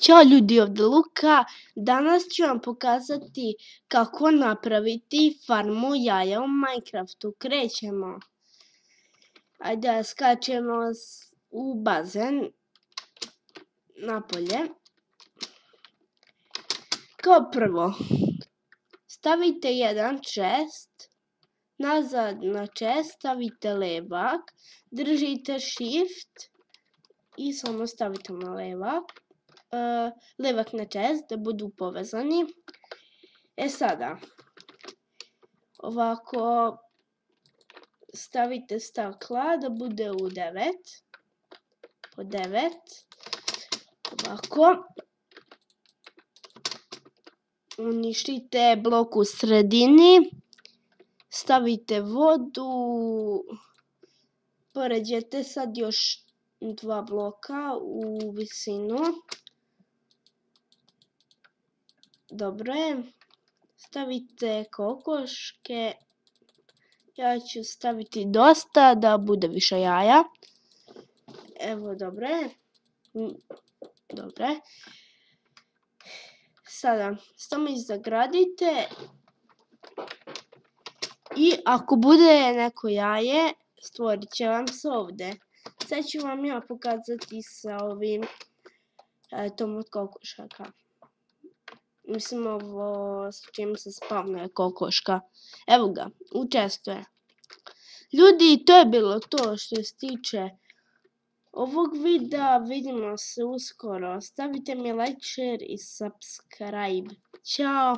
Ćao ljudi, ovdje Luka. Danas ću vam pokazati kako napraviti farmu jaja u Minecraftu. Krećemo. Ajde da skačemo u bazen napolje. Kao prvo, stavite jedan chest, nazad na chest stavite levak, držite shift i samo stavite na levak na chest da budu povezani. Sada, ovako stavite stakla da bude u 9, po 9, ovako. Uništite blok u sredini, stavite vodu, poređete sad još 2 bloka u visinu. Dobro je. Stavite kokoške. Ja ću staviti dosta da bude više jaja. Evo, dobro je. Dobro je. Sada, samo ih zagradite. I ako bude neko jaje, stvorit će vam se ovdje. Sad ću vam ja pokazati sa ovim tom od kokošaka. Mislim ovo s čim se spavne kokoška. Evo ga, učestvuje. Ljudi, to je bilo to što se tiče ovog videa. Vidimo se uskoro. Stavite mi like, share i subscribe. Ćao!